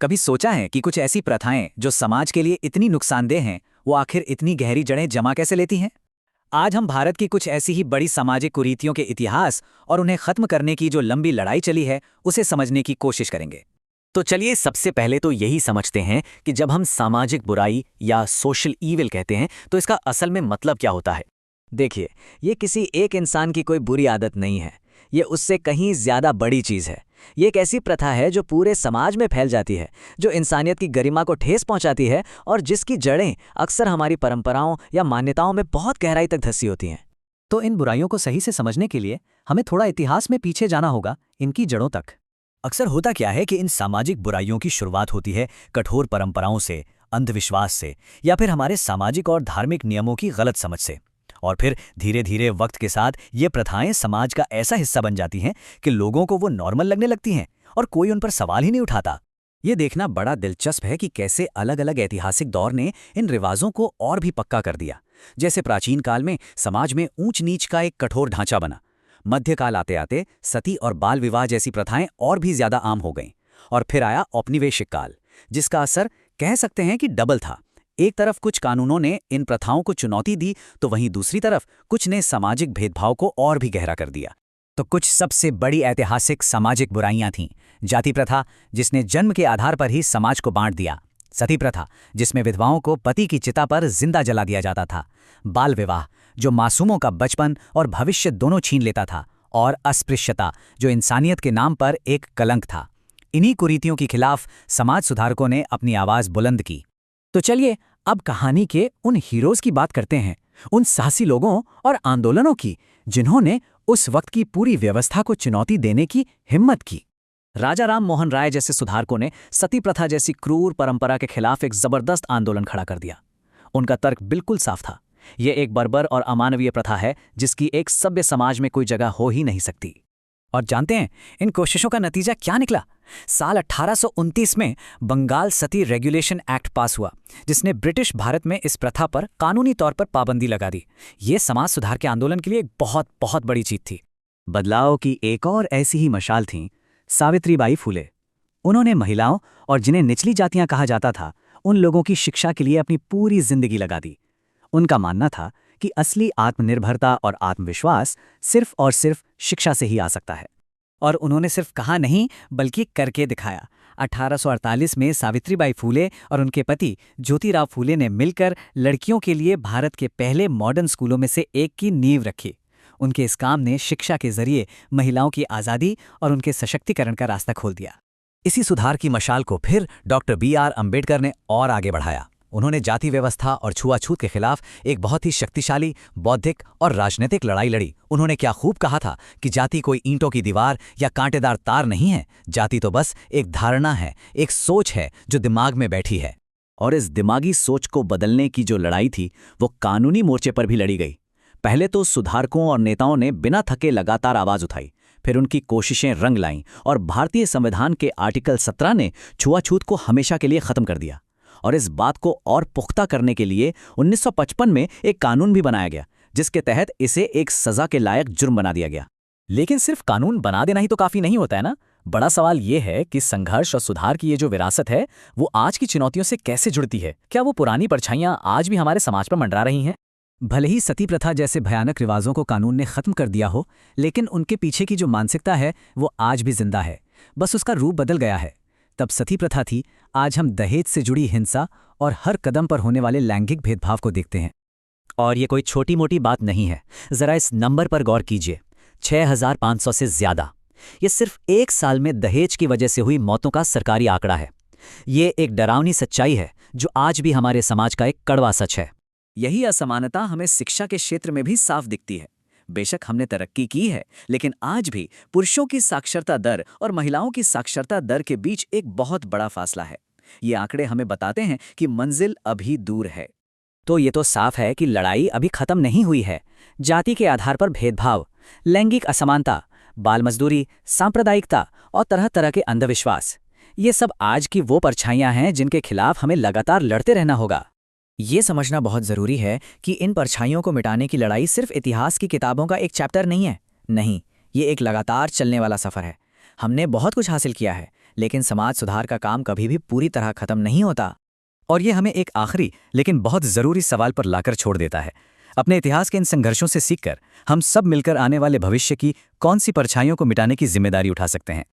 कभी सोचा है कि कुछ ऐसी प्रथाएं जो समाज के लिए इतनी नुकसानदेह हैं, वो आखिर इतनी गहरी जड़ें जमा कैसे लेती हैं? आज हम भारत की कुछ ऐसी ही बड़ी सामाजिक कुरीतियों के इतिहास और उन्हें खत्म करने की जो लंबी लड़ाई चली है, उसे समझने की कोशिश करेंगे। तो चलिए सबसे पहले तो यही समझते हैं कि जब हम सामाजिक बुराई या सोशल ईविल कहते हैं तो इसका असल में मतलब क्या होता है। देखिए, ये किसी एक इंसान की कोई बुरी आदत नहीं है। ये उससे कहीं ज्यादा बड़ी चीज है। ये एक ऐसी प्रथा है जो पूरे समाज में फैल जाती है, जो इंसानियत की गरिमा को ठेस पहुंचाती है और जिसकी जड़ें अक्सर हमारी परंपराओं या मान्यताओं में बहुत गहराई तक धंसी होती हैं। तो इन बुराइयों को सही से समझने के लिए हमें थोड़ा इतिहास में पीछे जाना होगा, इनकी जड़ों तक। अक्सर होता क्या है कि इन सामाजिक बुराइयों की शुरुआत होती है कठोर परंपराओं से, अंधविश्वास से, या फिर हमारे सामाजिक और धार्मिक नियमों की गलत समझ से। और फिर धीरे धीरे वक्त के साथ ये प्रथाएं समाज का ऐसा हिस्सा बन जाती हैं कि लोगों को वो नॉर्मल लगने लगती हैं और कोई उन पर सवाल ही नहीं उठाता। ये देखना बड़ा दिलचस्प है कि कैसे अलग अलग ऐतिहासिक दौर ने इन रिवाजों को और भी पक्का कर दिया। जैसे प्राचीन काल में समाज में ऊंच नीच का एक कठोर ढांचा बना। मध्यकाल आते आते सती और बाल विवाह जैसी प्रथाएं और भी ज्यादा आम हो गईं। और फिर आया औपनिवेशिक काल, जिसका असर कह सकते हैं कि डबल था। एक तरफ कुछ कानूनों ने इन प्रथाओं को चुनौती दी, तो वहीं दूसरी तरफ कुछ ने सामाजिक भेदभाव को और भी गहरा कर दिया। तो कुछ सबसे बड़ी ऐतिहासिक सामाजिक बुराइयां थीं। जाति प्रथा, जिसने जन्म के आधार पर ही समाज को बांट दिया। सती प्रथा, जिसमें विधवाओं को पति की चिता पर जिंदा जला दिया जाता था। बाल विवाह, जो मासूमों का बचपन और भविष्य दोनों छीन लेता था। और अस्पृश्यता, जो इंसानियत के नाम पर एक कलंक था। इन्हीं कुरीतियों के खिलाफ समाज सुधारकों ने अपनी आवाज बुलंद की। तो चलिए अब कहानी के उन हीरोज की बात करते हैं, उन साहसी लोगों और आंदोलनों की, जिन्होंने उस वक्त की पूरी व्यवस्था को चुनौती देने की हिम्मत की। राजा राम मोहन राय जैसे सुधारकों ने सती प्रथा जैसी क्रूर परंपरा के खिलाफ एक जबरदस्त आंदोलन खड़ा कर दिया। उनका तर्क बिल्कुल साफ था, यह एक बर्बर और अमानवीय प्रथा है जिसकी एक सभ्य समाज में कोई जगह हो ही नहीं सकती। और जानते हैं इन कोशिशों का नतीजा क्या निकला? साल 1829 में बंगाल सती रेगुलेशन एक्ट पास हुआ, जिसने ब्रिटिश भारत में इस प्रथा पर कानूनी तौर पर पाबंदी लगा दी। ये समाज सुधार के आंदोलन के लिए एक बहुत बहुत बड़ी जीत थी। बदलाव की एक और ऐसी ही मशाल थी सावित्रीबाई फुले। उन्होंने महिलाओं और जिन्हें निचली जातियां कहा जाता था, उन लोगों की शिक्षा के लिए अपनी पूरी जिंदगी लगा दी। उनका मानना था कि असली आत्मनिर्भरता और आत्मविश्वास सिर्फ और सिर्फ शिक्षा से ही आ सकता है। और उन्होंने सिर्फ कहा नहीं, बल्कि करके दिखाया। 1848 में सावित्रीबाई फूले और उनके पति ज्योतिराव फूले ने मिलकर लड़कियों के लिए भारत के पहले मॉडर्न स्कूलों में से एक की नींव रखी। उनके इस काम ने शिक्षा के जरिए महिलाओं की आज़ादी और उनके सशक्तिकरण का रास्ता खोल दिया। इसी सुधार की मशाल को फिर डॉक्टर BR अम्बेडकर ने और आगे बढ़ाया। उन्होंने जाति व्यवस्था और छुआछूत के खिलाफ एक बहुत ही शक्तिशाली बौद्धिक और राजनीतिक लड़ाई लड़ी। उन्होंने क्या खूब कहा था कि जाति कोई ईंटों की दीवार या कांटेदार तार नहीं है, जाति तो बस एक धारणा है, एक सोच है जो दिमाग में बैठी है। और इस दिमागी सोच को बदलने की जो लड़ाई थी, वो कानूनी मोर्चे पर भी लड़ी गई। पहले तो सुधारकों और नेताओं ने बिना थके लगातार आवाज उठाई, फिर उनकी कोशिशें रंग लाईं और भारतीय संविधान के आर्टिकल 17 ने छुआछूत को हमेशा के लिए खत्म कर दिया। और इस बात को और पुख्ता करने के लिए 1955 में एक कानून भी बनाया गया, जिसके तहत इसे एक सजा के लायक जुर्म बना दिया गया। लेकिन सिर्फ कानून बना देना ही तो काफी नहीं होता है ना। बड़ा सवाल ये है कि संघर्ष और सुधार की ये जो विरासत है, वो आज की चुनौतियों से कैसे जुड़ती है। क्या वो पुरानी परछाइयां आज भी हमारे समाज पर मंडरा रही हैं? भले ही सती प्रथा जैसे भयानक रिवाजों को कानून ने खत्म कर दिया हो, लेकिन उनके पीछे की जो मानसिकता है वो आज भी जिंदा है, बस उसका रूप बदल गया है। तब सती प्रथा थी, आज हम दहेज से जुड़ी हिंसा और हर कदम पर होने वाले लैंगिक भेदभाव को देखते हैं। और ये कोई छोटी मोटी बात नहीं है। जरा इस नंबर पर गौर कीजिए, 6500 से ज्यादा। ये सिर्फ एक साल में दहेज की वजह से हुई मौतों का सरकारी आंकड़ा है। ये एक डरावनी सच्चाई है जो आज भी हमारे समाज का एक कड़वा सच है। यही असमानता हमें शिक्षा के क्षेत्र में भी साफ दिखती है। बेशक हमने तरक्की की है, लेकिन आज भी पुरुषों की साक्षरता दर और महिलाओं की साक्षरता दर के बीच एक बहुत बड़ा फासला है। ये आंकड़े हमें बताते हैं कि मंजिल अभी दूर है। तो ये तो साफ है कि लड़ाई अभी खत्म नहीं हुई है। जाति के आधार पर भेदभाव, लैंगिक असमानता, बाल मजदूरी, सांप्रदायिकता और तरह तरह के अंधविश्वास, ये सब आज की वो परछाइयां हैं जिनके खिलाफ हमें लगातार लड़ते रहना होगा। ये समझना बहुत ज़रूरी है कि इन परछाइयों को मिटाने की लड़ाई सिर्फ इतिहास की किताबों का एक चैप्टर नहीं है। नहीं, ये एक लगातार चलने वाला सफ़र है। हमने बहुत कुछ हासिल किया है, लेकिन समाज सुधार का काम कभी भी पूरी तरह खत्म नहीं होता। और ये हमें एक आखिरी लेकिन बहुत ज़रूरी सवाल पर लाकर छोड़ देता है। अपने इतिहास के इन संघर्षों से सीखकर हम सब मिलकर आने वाले भविष्य की कौन सी परछाइयों को मिटाने की जिम्मेदारी उठा सकते हैं।